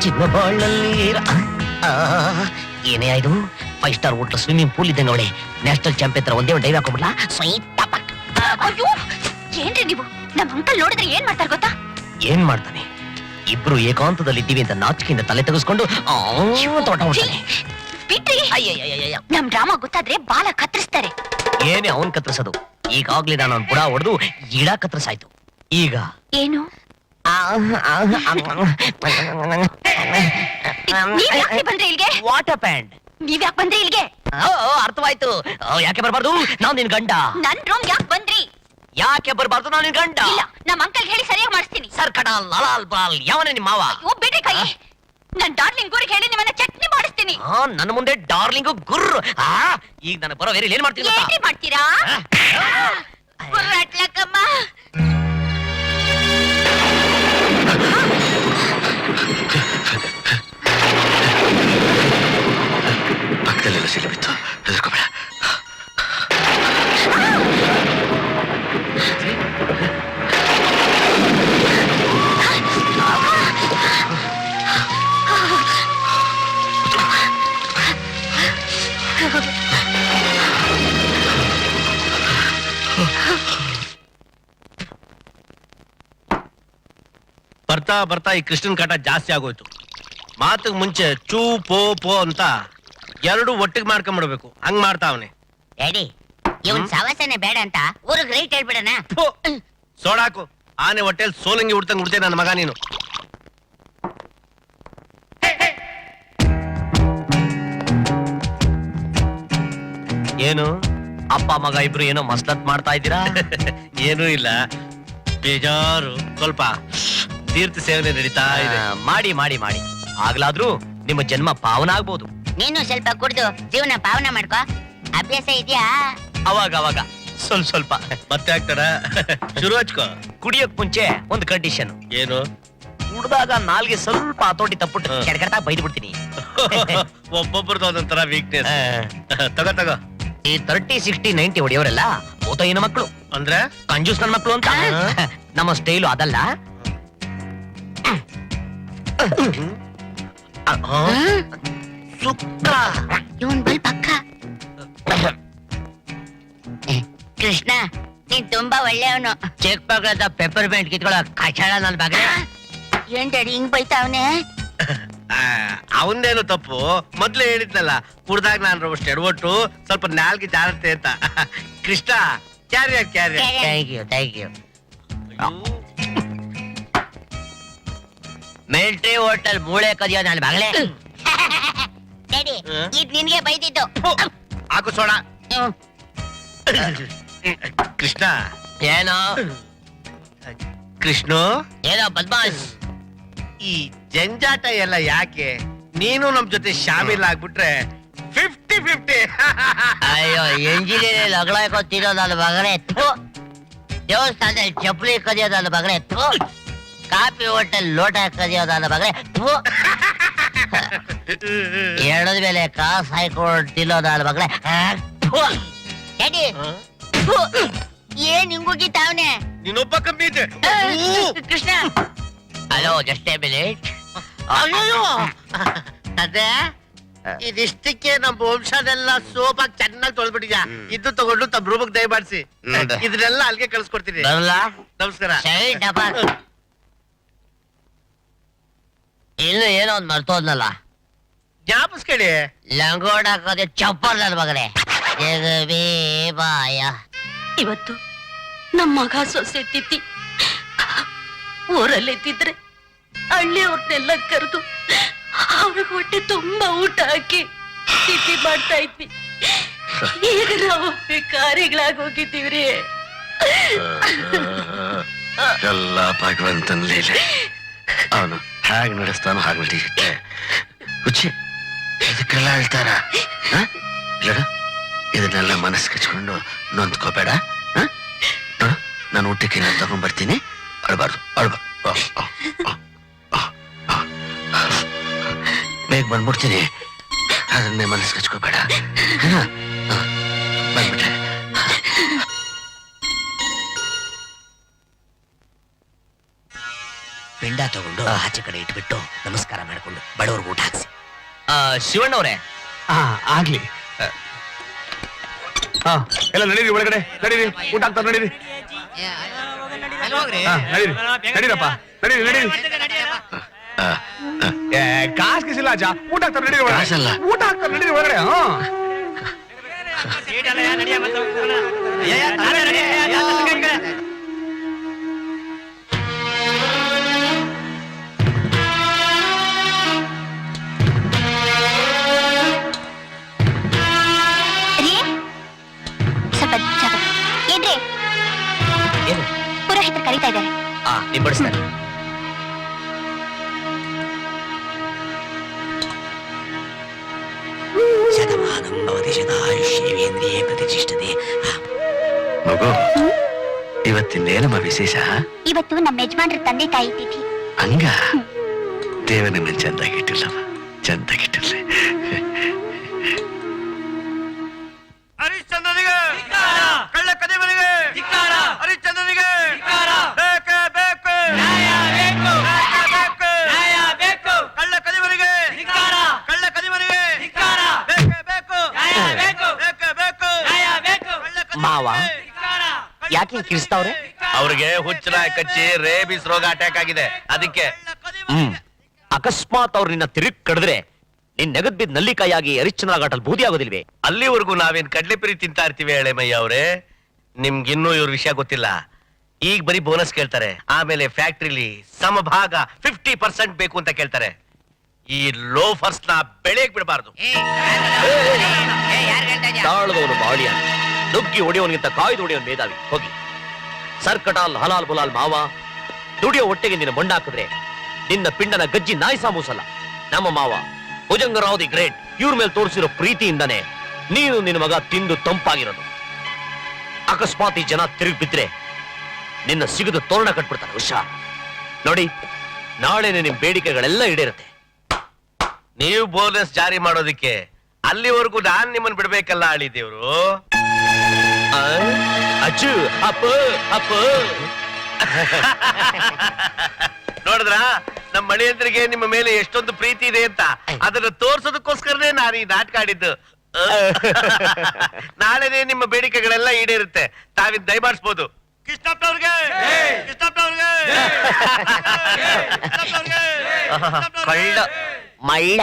ಚಿನ್ನ ಬಾಳಲ್ಲಿ ಏನೇ ಆಯ್ತು 5 ಸ್ಟಾರ್ ಹೋಟ್ಲ್ ಸ್ವಿಮ್ಮಿಂಗ್ ಪೂಲ್ ಇದ್ದಂಗೆ ಅವಳೆ ನ್ಯಾಷನಲ್ ಚಾಂಪಿಯನ್ ತರ ಒಂದೇ ಒಂದು ಡೈವ್ ಹಾಕೊಂಡ್ಬಿಡ್ಲಾ ಅಯ್ಯೋ ಏನ್ರಿ ನೀವು ನಮ್ಮ ಅಂಕಲ್ ನೋಡಿದ್ರೆ ಏನ್ ಮಾಡ್ತಾರ ಗೊತ್ತಾ? ಏನ್ ಮಾಡ್ತಾನೆ? ಇಬ್ರು ಏಕಾಂತದಲ್ಲಿ ಇದ್ದೀವಿ ಅಂತ ನಾಚಿಕೆಯಿಂದ ತಲೆ ತೆಗೆಸ್ಕೊಂಡು ತೋಟ ಹೋಗ್ತಾನೆ. ಬಿಟ್ರಿ ನಮ್ ಡ್ರಾಮಾ ಗೊತ್ತಾದ್ರೆ ಬಾಲ ಕತ್ತರಿಸ್ತಾರೆ. ಏನೇ ಅವನ್ ಕತ್ತರಿಸೋದು? ಈಗಾಗ್ಲೇ ನಾನು ಅವ್ನ್ ಬುಡ ಹೊಡೆದು ಇಡ ಕತ್ತರಿಸಾಯ್ತು. ಈಗ ಏನು ಬಂದ್ರೆ ಇಲ್ಗೆ? ವಾಟರ್ ಪ್ಯಾಂಡ್ ನೀವ್ಯಾಕ್ ಬಂದ್ರಿ ಇಲ್ಗೆ? ಅರ್ಥವಾಯ್ತು. ಯಾಕೆ ಬರ್ಬಾರ್ದು? ನಾವ್ ನಿನ್ ಗಂಡ. ನನ್ ರೂಮ್ ಯಾಕೆ ಬಂದ್ರಿ? ಯಾಕೆ ಬರ್ಬಾರ್ದು? ನಾವ್ ನಿನ್ ಗಂಡ. ಇಲ್ಲ ನಮ್ ಅಂಕಲ್ ಹೇಳಿ ಸರಿಯಾಗಿ ಮಾಡಿಸ್ತೀನಿ. ಸರ್ ಕಡ ಲಲಾಲ್ ಬಾಲ್ ಯಾವನೇ ನಿಮ್ಮ ಮಾವ? ಓ ಬಿಡ್ರಿ ಕೈ. ನನ್ ಡಾರ್ಲಿಂಗ್ ಗುರಿಗೆ ಹೇಳಿ ನಿಮ್ಮನ್ನ ಚಟ್ನಿ ಮಾಡಿಸ್ತೀನಿ. ನನ್ನ ಮುಂದೆ ಡಾರ್ಲಿಂಗು ಗುರ್ರು. ಈಗ ನನಗೆ ಬರೋ ವೇರಿ ಏನ್ ಮಾಡ್ತೀನಿ? ಏನ್ರಿ ಮಾಡ್ತೀರಾ? ಗುರ್ರಾಟ್ಲಕ್ಕಮ್ಮ. ಪಕ್ಕದಲ್ಲೆಲ್ಲ ಸಿಲಿ ಬಿತ್ತು, ಹೆದರ್ಕೋಬೇಡ. ಬರ್ತಾ ಬರ್ತಾ ಈ ಕೃಷ್ಣನ್ ಕಾಟ ಜಾಸ್ತಿ ಆಗೋಯ್ತು. ಮಾತಿಗೆ ಮುಂಚೆ ಚೂ ಪೋ ಪೋ ಅಂತ ಎರಡು ಒಟ್ಟಿಗೆ ಮಾಡ್ಕೊಂಡ್ಬಿಡ್ಬೇಕು. ಹಂಗ್ ಮಾಡ್ತಾವನೆ. ಡ್ಯಾಡಿ ಇವನ್ ಸವಾಸನೆ ಬೇಡ ಅಂತ ಊರಿಗೆ ರೈಟ್ ಹೇಳ್ಬಿಡಣ. ಸೋಡಾಕು ಆನೆ ಹೊಟ್ಟೆಲ್ ಸೋಲಂಗಿ ಉಡ್ತಂಗ್ ಉಡ್ತೇ ನನ್ನ ಮಗ ನೀನು. ಏನು ಅಪ್ಪ ಮಗ ಇಬ್ರು ಏನೋ ಮಸ್ಲತ್ ಮಾಡ್ತಾ ಇದ್ದೀರಾ? ಏನೂ ಇಲ್ಲ, ಬೇಜಾರು. ಸ್ವಲ್ಪ ತೀರ್ಥ ಸೇವನೆ ನಡೀತಾ ಇದೆ. ಮಾಡಿ ಮಾಡಿ ಮಾಡಿ ಆಗ್ಲಾದ್ರೂ ನಿಮ್ಮ ಜನ್ಮ ಪಾವನ ಆಗ್ಬೋದು. ನೀನು ಸ್ವಲ್ಪ ಕುಡ್ದು ಜೀವನ ಪಾವನ ಮಾಡ್ಕೋ. ಅಭ್ಯಾಸ ಇದೆಯಾ? ಅವಾಗ ಅವಾಗ ಸ್ವಲ್ಪ ಸ್ವಲ್ಪ. ಮತ್ತೆ ಆಗ್ತಾರ ಶುರು ಹಚ್ಕೋ. ಕುಡಿಯೋಕ್ ಮುಂಚೆ ಒಂದು ಕಂಡೀಷನ್. ಏನು? ಕುಡ್ದಾಗ ನಾಲ್ಗೆ ಸ್ವಲ್ಪ ಹತೋಟಿ ತಪ್ಪುಟ್ಟು ಕೆಡಕಡ್ತಾ ಬೈದು ಬಿಡ್ತೀನಿ. ಒಬ್ಬೊಬ್ರದ್ದು ಅದೊಂಥರ ವೀಕ್ನೆಸ್. ತಗೋ ತಗೋ. ಈ 30, 60, 90 ಹೊಡೆಯವರೆಲ್ಲ ಓತಯ್ಯನ ಮಕ್ಕಳು, ಅಂದ್ರೆ ಕಂಜೂಸ್ ನನ್ನ ಮಕ್ಕಳು ಅಂತ. ನಮ್ಮ ಸ್ಟೈಲು ಅದಲ್ಲ. ಸುಕ್ಕ ಇವನ್ ಬಲ್ ಪಕ್ಕ. ಕೃಷ್ಣ ನೀನ್ ತುಂಬಾ ಒಳ್ಳೆಯವನು. ಚೆಕ್ ಪಕ್ಕದ ಪೆಪ್ಪರ್ ಪೇಂಟ್ ಕಿತ್ಕೊಳ್ಳೋ ಕಚಾಳ ನನ್ನ ಬಗ್ಗೆ. ಏನ್ ಡ್ಯಾಡಿ ಹಿಂಗ್ ಬೈತಾವನೆ? ಅವಂದೇನು ತಪ್ಪು? ಮೊದ್ಲೇ ಹೇಳಿದ್ನಲ್ಲ, ಕುಡ್ದಾಗ ನಾನು ಅಷ್ಟು ಎಡವಟ್ಟು ಸ್ವಲ್ಪ ನಾಲ್ಗೆ ಜಾರತ್ತೆ ಅಂತ. Krishna carrier carrier. Thank you thank you. Military hotel ಮೂಳೆ ಕದಿಯೋ ನನ್ನ ಮಗಳೇ. ಡ್ಯಾಡಿ ಇದ್ ನಿನ್ಗೆ ಬೈದಿದ್ದು. ಹಾಕು ಸೋಡ. ಕೃಷ್ಣ ಏನೋ ಕೃಷ್ಣ ಏನೋ ಬದ್ಮಾಶ್. ಈ ಜಂಜಾಟ ಎಲ್ಲ ಯಾಕೆ? ನೀನು ನಮ್ ಜೊತೆ ಶಾಮೀಲ್ ಆಗ್ಬಿಟ್ರೆ 50-50. ಅಯ್ಯೋ ಎಂಜಿನಿಯರ್ ಲಗಳಾಯ್ಕೋ ತಿನ್ನೋ ನನ್ನ ಮಗನೇ. ದೇವಸ್ಥಾನದಲ್ಲಿ ಚಪ್ಪಲಿ ಕದಿಯೋ ನನ್ನ ಮಗನೇ. ಕಾಫಿ ಹೋಟೆಲ್ ಲೋಟ ಕದಿಯೋ ನನ್ನ ಮಗನೇ. ಎಡದ ಮೇಲೆ ಕಾಸು ಹಾಕೊಂಡು ತಿನ್ನೋ ನನ್ನ ಮಗನೇ. ಡ್ಯಾಡಿ ಏನ್ ಹಿಂಗುಗಿತಾವನೆ? ನೀನೊಬ್ಬ ಕಮ್ಮಿ ಇದೆ. Krishna hello just A minute. ಅಯ್ಯೋ ಅದೇ ಇದಿಷ್ಟಕ್ಕೆ ನಮ್ಮ ವಂಶದೆಲ್ಲ ಸೋಪಾಗಿ ಚೆನ್ನಾಗಿ ತೊಳ್ಬಿಟ್ಟಿದ್ಯಾ. ಇದು ತಗೊಂಡು ತಮ್ಮ ರೂಮಕ್ಕೆ ದಯಮಾಡಿಸಿ ಇದನ್ನೆಲ್ಲ ಅಲ್ಲಿಗೆ ಕಳ್ಸ್ಕೊಡ್ತೀನಿ. ಬರಲ್ಲ. ನಮಸ್ಕಾರ. ಇನ್ನು ಏನೋ ಒಂದ್ ಮರ್ತೋದ್ನಲ್ಲ. ಜ್ಞಾಪಿಸ್ಕೊಳ್ಳಿ. ಲಂಗೋಡ ಹಾಕೋದೆ ಚಪ್ಪಲ್ ನನ್ನ ಮಗನೇ. ಬಾಯ ಇವತ್ತು ನಮ್ಮ ಮಗ ಸೊಸೆ ತಿಥಿ ಊರಲ್ಲಿದ್ದಿದ್ರೆ ಹಳ್ಳಿಯವ್ರನ್ನೆಲ್ಲ ಕರೆದು ಅವ್ರಿಗೆ ಹೊಟ್ಟೆ ತುಂಬಾ ಊಟ ಹಾಕಿ ತಿಥಿ ಮಾಡ್ತಾ ಇದ್ವಿ. ಈಗ ನಾವು ಭಿಕಾರಿಗಳಾಗಿ ಹೋಗಿದ್ದೀವ್ರಿ. ಎಲ್ಲ ಭಗವಂತನ ಲೀಲೆ. ಅವನು ಹೇಗೆ ನಡೆಸ್ತಾನೋ ಹಾಗೆ ನಡೀರುತ್ತೆ. ಹುಚ್ಚಿ ಇದಕ್ಕೆಲ್ಲ ಹೇಳ್ತಾರ? ಇದನ್ನೆಲ್ಲ ಮನಸ್ಸು ಕಚ್ಕೊಂಡು ನೊಂದ್ಕೋಬೇಡ. ನಾನು ಊಟಕ್ಕೆ ನಾನು ತಗೊಂಡ್ ಬರ್ತೀನಿ. ಅಳ್ಬಾರ್ದು ಬೇಗ ಬಂದ್ಬಿಡ್ತೀನಿ. ಅದನ್ನೇ ಮನಸ್ಸು ಕಚ್ಕೋಬೇಡ. ಬಂದ್ಬಿಟ್ಟೆ. ಪಿಂಡ ದಂಡ ತಗೊಂಡು ಆಚೆ ಕಡೆ ಇಟ್ಬಿಟ್ಟು ನಮಸ್ಕಾರ ಮಾಡ್ಕೊಂಡು ಬಡವ್ರಿಗೆ ಊಟ ಹಾಕ್ಸಿ. ಶಿವಣ್ಣವ್ರೆ ಆಗ್ಲಿ. ಎಲ್ಲ ನಡೀರಿ, ಒಳಗಡೆ ನಡೀರಿ, ಊಟ ಆಗ್ತಾ ನಡೀರಿ. ನಡೀರಿ ನಡೀರಪ್ಪ, ನಡೀರಿ ನಡೀರಿ. ಕಾಸ್ ಕಿಸಿಲ್ಲ ಅಜ್ಜ, ಊಟ ಆಗ್ತಾ ನಡೀರಿ ಒಳಗಡೆ. ಕಾಸಲ್ಲ. ಊಟ ಆಗ್ತಾ ನಡೀರಿ ಒಳಗಡೆ. ರೀ ಸ್ವಲ್ಪ ಜಾಗ. ಏನ್ರಿ ಏನು ಪುರೋಹಿತರು ಕರೀತಾ ಇದ್ದಾರೆ. ನಿಂಬಡಿಸ್ತಾರೆ. ಶತಮಾನಂ ಭವತಿ ಶತಾಯುಷ್ಯೇಂದ್ರಿಯೇ ಪ್ರತಿಷ್ಠತೆ. ಮಗು, ಇವತ್ತಿಂದೇನಮ್ಮ ವಿಶೇಷ? ಇವತ್ತು ನಮ್ಮ ಯಜಮಾನ್ರ ತಂದೆ ತಾಯಿ ತಿಥಿ. ಹಂಗ ದೇವ ನಿಮ್ಮನ್ ಚಂದಾಗಿಟ್ಟಿಲ್ಲವ, ಚಂದಾಗಿಟ್ಟಿರ್ಲಿ. ಹರಿಶ್ಚಂದ್ರನಿಗೆ ಕಳ್ಳ ಕದಿಮನಿಗೆ ಹರಿಶ್ಚಂದ್ರನಿಗೆ ಬೇಕೇ ಬೇಕು, ಬೇಕು ಕಳ್ಳ ಕದಿಮನಿಗೆ, ಕಳ್ಳ ಕದಿಮನಿಗೆ ಬೇಕೇ ಬೇಕು, ಬೇಕೇ ಬೇಕು ಮಾವ ಯಾಕೆ ಕಿರಿಸ್ತಾವ್ರೆ? ಅವ್ರಿಗೆ ಹುಚ್ಚನಾಯ ಕಚ್ಚಿ ರೇಬಿಸ್ ರೋಗ ಅಟ್ಯಾಕ್ ಆಗಿದೆ, ಅದಕ್ಕೆ. ಅಕಸ್ಮಾತ್ ಅವ್ರು ನಿನ್ನ ತಿರುಗ್ ಕಡಿದ್ರೆ ನಿನ್ ನೆಗದ್ ಬಿದ್ದ ನಲ್ಲಿಕಾಯಾಗಿ ಅರಿಚನಾಘಾಟಲ್ಲಿ ಬೂದಿ ಆಗೋದಿಲ್ವೇ? ಅಲ್ಲಿವರೆಗೂ ನಾವೇನ್ ಕಡ್ಲೆಪುರಿ ತಿಂತಾ ಇರ್ತೀವಿ ಎಳೆಮಯ್ಯ ಅವ್ರೆ. ನಿಮ್ಗಿನ್ನೂ ಇವ್ರ ವಿಷಯ ಗೊತ್ತಿಲ್ಲ. ಈಗ ಬರೀ ಬೋನಸ್ ಕೇಳ್ತಾರೆ, ಆಮೇಲೆ ಫ್ಯಾಕ್ಟ್ರಿಲಿ ಸಮಭಾಗ 50% ಬೇಕು ಅಂತ ಕೇಳ್ತಾರೆ. ಈ ಲೋಫರ್ಸ್ ನ ಬೆಳೆಯಕ್ ಬಿಡಬಾರ್ದು. ತಾಳದವನು ಬಾಳಿಯ ನುಗ್ಗಿ ಹೊಡೆಯೋನಿಗಿಂತ ಕಾಯ್ದು ಹೊಡೆಯೋನ್ ಮೇಧಾವಿ. ಹೋಗಿ ಸರ್ಕಟಾಲ್ ಹಲಾಲ್ ಬುಲಾಲ್ ಮಾವ ದುಡಿಯೋ ಹೊಟ್ಟೆಗೆ ನಿನ್ನ ಮೊಂಡಾಕಿದ್ರೆ ನಿನ್ನ ಪಿಂಡನ ಗಜ್ಜಿ ನಾಯಿ ಸಾಮೂಸಲ್ಲ. ನಮ್ಮ ಮಾವ ಭುಜಂಗರಾವ್ ದಿ ಗ್ರೇಟ್ ಇವ್ರ ಮೇಲೆ ತೋರಿಸಿರೋ ಪ್ರೀತಿಯಿಂದನೇ ನೀನು ನಿನ್ನ ಮಗ ತಿಂದು ತಂಪಾಗಿರೋದು. ಅಕಸ್ಮಾತ್ ಈ ಜನ ತಿರುಗಿ ಬಿದ್ರೆ ನಿನ್ನ ಸಿಗದು ತೋರಣ ಕಟ್ಬಿಡ್ತಾರೆ. ಹುಷಾರ್ ನೋಡಿ, ನಾಳೆನೆ ನಿಮ್ ಬೇಡಿಕೆಗಳೆಲ್ಲ ಈಡೇರುತ್ತೆ. ನೀವು ಬೋನಸ್ ಜಾರಿ ಮಾಡೋದಿಕ್ಕೆ ಅಲ್ಲಿವರೆಗೂ ನಾನ್ ನಿಮ್ಮನ್ ಬಿಡ್ಬೇಕಲ್ಲ ಅಳಿ ದೇವ್ರು. ಅಜ್ಜು ಅಪ್ಪ ಅಪ್ಪ ನೋಡಿದ್ರ ನಮ್ಮ ಮಣಿಯಂದ್ರಿಗೆ ನಿಮ್ಮ ಮೇಲೆ ಎಷ್ಟೊಂದು ಪ್ರೀತಿ ಇದೆ ಅಂತ ಅದನ್ನ ತೋರ್ಸೋದಕ್ಕೋಸ್ಕರನೇ ನಾನು ಈ ನಾಟಕ ಆಡಿದ್ದು. ನಾಳೆನೆ ನಿಮ್ಮ ಬೇಡಿಕೆಗಳೆಲ್ಲ ಈಡೇರುತ್ತೆ, ತಾವಿದ್ ದಯಮಾಡಿಸ್ಬೋದು. ಕೃಷ್ಣಪ್ಪನವ್ರಿಗೆ ಕಳ್ಳ ಮಳ್ಳ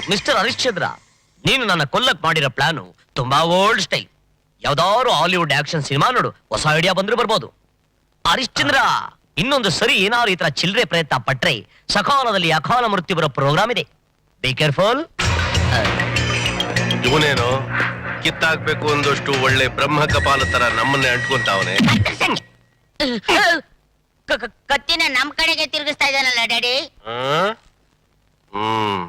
ಮಿಸ್ಟರ್ ಹರಿಶ್ಚಂದ್ರ, ನೀನು ನನ್ನ ಕೊಲ್ಲಕ್ ಮಾಡಿರೋ ಪ್ಲಾನು ತುಂಬಾ ಓಲ್ಡ್ ಸ್ಟೈಲ್. ಯಾವ್ದಾದ್ರು ಹಾಲಿವುಡ್ ಆಕ್ಷನ್ ಸಿನಿಮಾ ನೋಡು, ಹೊಸ ಐಡಿಯಾ ಬಂದ್ರೆ ಬರ್ಬೋದು. ಹರಿಶ್ಚಂದ್ರ, ಇನ್ನೊಂದು ಸರಿ ಏನಾದ್ರು ಈ ತರ ಚಿಲ್ಲರೆ ಪ್ರಯತ್ನ ಪಟ್ರೆ ಸಕಾಲದಲ್ಲಿ ಅಕಾಲ ಮೃತ್ಯು ಬರೋ ಪ್ರೋಗ್ರಾಮ್ ಇದೆ. Be careful. ಇವನೇನು ಕಿತ್ತಾಕ್ಬೇಕು ಒಂದಷ್ಟು ಒಳ್ಳೆ ಬ್ರಹ್ಮ ಕಪಾಲ ತರ ನಮ್ಮನ್ನೇ ಅಂಟ್ಕೊಂತಾವನೆ. ಕತ್ತಿನ ನಮ್ ಕಡೆಗೆ ತಿರುಗಿಸ್ತಾ ಇದ್ದಾನಲ್ಲ ಡ್ಯಾಡಿ. ಹ್ಮ್